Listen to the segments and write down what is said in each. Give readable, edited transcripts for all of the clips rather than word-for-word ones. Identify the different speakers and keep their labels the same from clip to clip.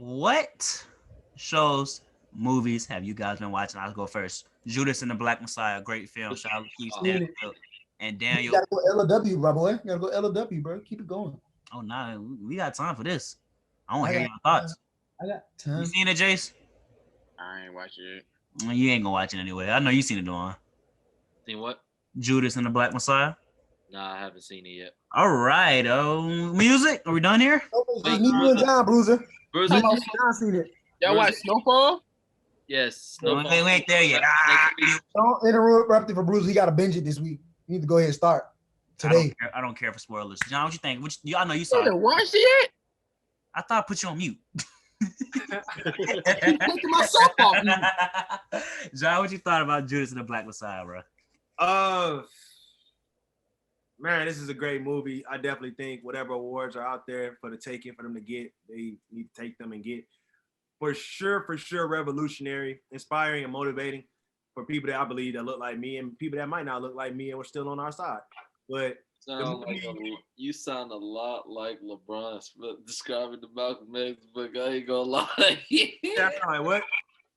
Speaker 1: What shows, movies have you guys been watching? I'll go first. Judas and the Black Messiah, great film. Shout out to Lakeith,
Speaker 2: Seen it.
Speaker 1: Stanfield, and
Speaker 2: You
Speaker 1: Daniel.
Speaker 2: gotta go LW, bro, boy. You gotta go LW, bro. Keep it going.
Speaker 1: Oh, nah, we got time for this. I want
Speaker 2: I
Speaker 1: to hear
Speaker 2: got
Speaker 1: your
Speaker 2: time.
Speaker 1: thoughts.
Speaker 2: I got
Speaker 1: You
Speaker 2: time.
Speaker 1: seen it, Jace?
Speaker 3: I ain't watching it.
Speaker 1: You ain't gonna watch it anyway. I know you seen it, Dawn.
Speaker 3: Seen what?
Speaker 1: Judas and the Black Messiah.
Speaker 3: Nah, I haven't seen it yet.
Speaker 1: All right. Music. Are we done here?
Speaker 2: Okay, me, you, and John, Bruiser.
Speaker 3: Bruiser,
Speaker 2: Me, you, and John seen it.
Speaker 4: Y'all watch Snowfall?
Speaker 3: yes.
Speaker 1: We ain't there yet.
Speaker 2: Don't interrupt it for Bruiser. He got to binge it this week. You need to go ahead and start today.
Speaker 1: I don't care for spoilers. John, what you think? I know you saw
Speaker 4: You
Speaker 1: it.
Speaker 4: haven't watched it yet?
Speaker 1: I thought I put you on mute.
Speaker 4: Keep taking myself off mute.
Speaker 1: John, what you thought about Judas and the Black Messiah, bro?
Speaker 5: Man, this is a great movie. I definitely think whatever awards are out there for the taking for them to get, they need to take them and get. For sure, revolutionary, inspiring, and motivating for people that I believe that look like me and people that might not look like me and we're still on our side. But
Speaker 3: You sound a lot like LeBron describing the Malcolm X book. I ain't gonna lie.
Speaker 5: yeah, like what?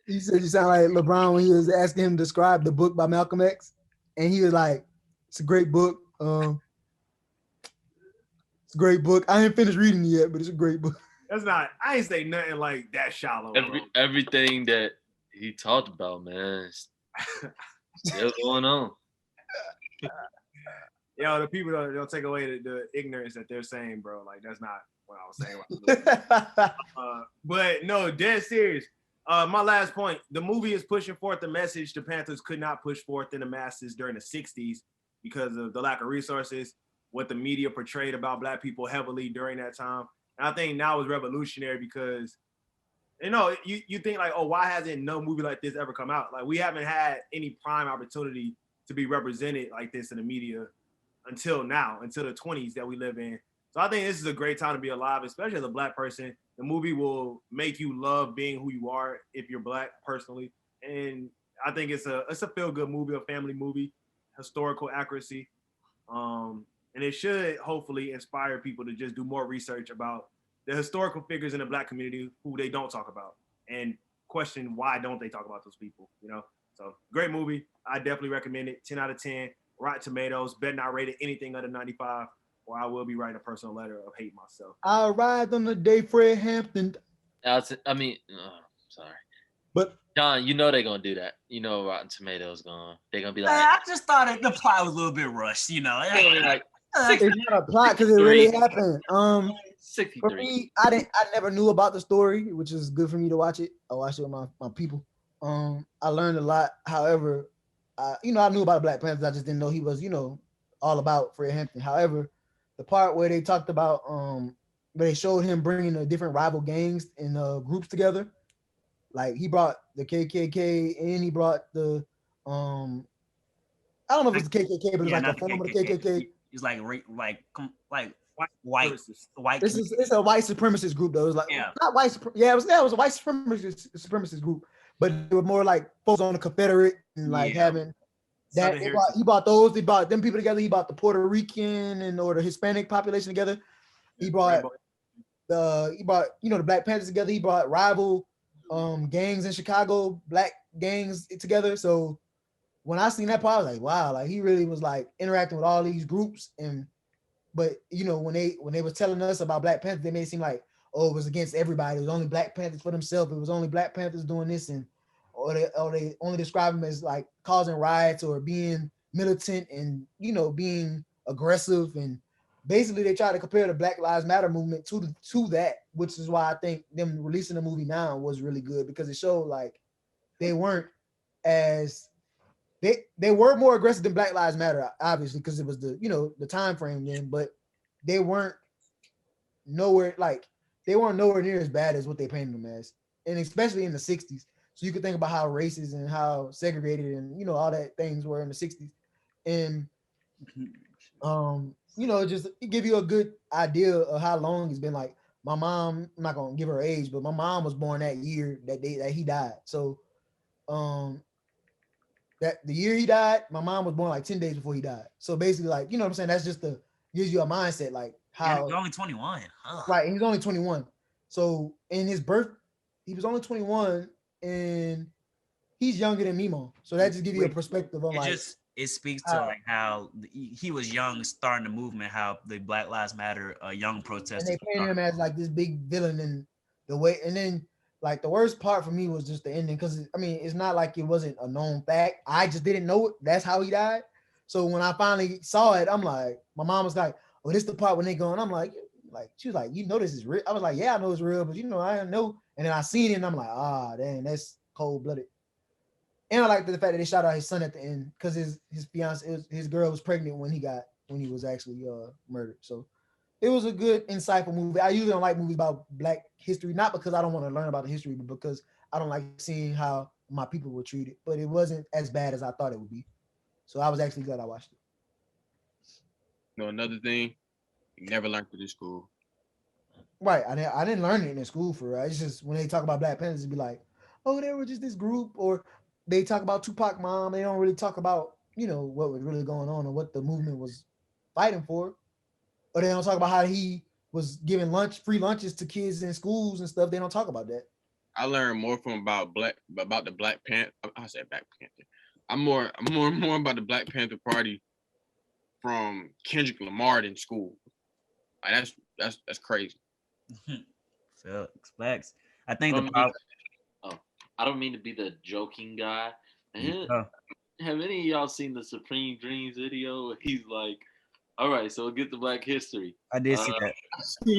Speaker 2: He said you sound like LeBron when he was asking him to describe the book by Malcolm X, and he was like, "It's a great book. It's a great book. I ain't finished reading it yet, but it's a great book."
Speaker 5: That's not. I ain't say nothing like that shallow.
Speaker 3: Everything that he talked about, man, still going on.
Speaker 5: Yo, the people don't take away the ignorance that they're saying, bro. Like that's not what I was saying. But no, dead serious. My last point: the movie is pushing forth the message the Panthers could not push forth in the masses during the '60s because of the lack of resources. What the media portrayed about Black people heavily during that time. And I think now is revolutionary because, you think like, oh, why hasn't no movie like this ever come out? Like we haven't had any prime opportunity to be represented like this in the media until now, until the 20s that we live in. So I think this is a great time to be alive, especially as a Black person. The movie will make you love being who you are if you're Black personally. And I think it's a feel-good movie, a family movie, historical accuracy. And it should hopefully inspire people to just do more research about the historical figures in the Black community who they don't talk about and question why don't they talk about those people, So great movie. I definitely recommend it. 10 out of 10. Rotten Tomatoes. Bet not rated anything under 95 or I will be writing a personal letter of hate myself.
Speaker 2: I arrived on the day Fred Hampton.
Speaker 3: Sorry.
Speaker 2: But
Speaker 3: John, you know they're gonna do that. You know Rotten Tomatoes they're gonna be like,
Speaker 1: I just thought the plot was a little bit rushed,
Speaker 3: like
Speaker 2: it's not a plot because it really happened.
Speaker 3: 63.
Speaker 2: For me, I never knew about the story, which is good for me to watch it. I watched it with my people. I learned a lot. However, I knew about the Black Panthers. I just didn't know he was, all about Fred Hampton. However, the part where they talked about, where they showed him bringing the different rival gangs and groups together, like he brought the KKK and he brought the, I don't know if it's the KKK, but it's like a form of the KKK.
Speaker 1: It's like white.
Speaker 2: It's a white supremacist group though. It was like not white. It was a white supremacist group, but they were more like folks on the Confederate and like having that. He brought those. He brought them people together. He brought the Puerto Rican or the Hispanic population together. He brought the Black Panthers together. He brought rival gangs in Chicago, Black gangs together. So when I seen that part, I was like, wow, like he really was like interacting with all these groups. But when they was telling us about Black Panthers, they made it seem like, oh, it was against everybody. It was only Black Panthers for themselves. It was only Black Panthers doing this, or they only describe them as like causing riots or being militant and being aggressive. And basically they try to compare the Black Lives Matter movement to that, which is why I think them releasing the movie now was really good because it showed like they weren't as they were more aggressive than Black Lives Matter, obviously, because it was the time frame then, but they weren't nowhere near as bad as what they painted them as, and especially in the 60s. So you could think about how racist and how segregated and all that things were in the 60s, and just give you a good idea of how long it's been. Like my mom, I'm not gonna give her age, but my mom was born that year that he died. So that the year he died, my mom was born like 10 days before he died. So basically, like, what I'm saying? That's just gives you a mindset, like how
Speaker 1: he's only 21.
Speaker 2: Right, he's only 21. So in his birth, he was only 21, and he's younger than Mimo. So that just gives you a perspective on like.
Speaker 1: It speaks to like how he was young, starting the movement, how the Black Lives Matter young protesters.
Speaker 2: And they painted him as like this big villain in the way, and then like the worst part for me was just the ending, because I mean it's not like it wasn't a known fact. I just didn't know it. That's how he died. So when I finally saw it, I'm like, my mom was like, "Oh, this the part when they going." I'm like she was like, "You know this is real." I was like, "Yeah, I know it's real, but I don't know." And then I seen it, and I'm like, "Ah, dang, that's cold blooded." And I like the fact that they shot out his son at the end, because his fiance, his girl was pregnant when he was actually murdered. So it was a good, insightful movie. I usually don't like movies about Black history, not because I don't want to learn about the history, but because I don't like seeing how my people were treated. But it wasn't as bad as I thought it would be. So I was actually glad I watched it.
Speaker 4: Another thing, you never learned it in school.
Speaker 2: Right. I didn't learn it in school for real. It's just when they talk about Black Panthers, it'd be like, oh, they were just this group, or they talk about Tupac mom. They don't really talk about, what was really going on or what the movement was fighting for. Or they don't talk about how he was giving free lunches to kids in schools and stuff. They don't talk about that.
Speaker 4: I learned more about the Black Panther. I said Black Panther. I'm more about the Black Panther Party from Kendrick Lamar in school. Like that's crazy.
Speaker 1: Facts. I think
Speaker 3: I don't mean to be the joking guy. Have any of y'all seen the Supreme Dreams video? He's like, all right, so we'll get to Black history.
Speaker 1: I did see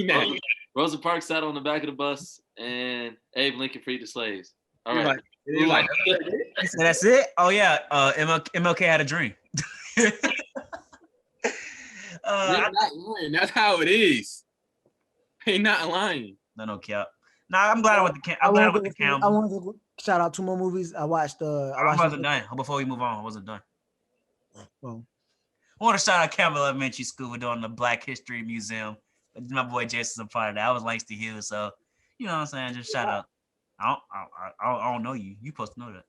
Speaker 1: that.
Speaker 3: Rosa Parks sat on the back of the bus, and Abe Lincoln freed the slaves. All right.
Speaker 1: That's it? Oh, yeah. MLK had a dream.
Speaker 4: They're not lying. That's how it is. They not lying.
Speaker 1: No cap. Nah, I'm glad I went to I
Speaker 2: wanted to shout out 2 more movies. I wasn't
Speaker 1: done. Before we move on, I wasn't done.
Speaker 2: Well,
Speaker 1: I want to shout out Campbell Elementary School for doing the Black History Museum. My boy Jason's a part of that. I was Langston Hughes, so you know what I'm saying. Just shout out. I don't know you. You supposed to know that.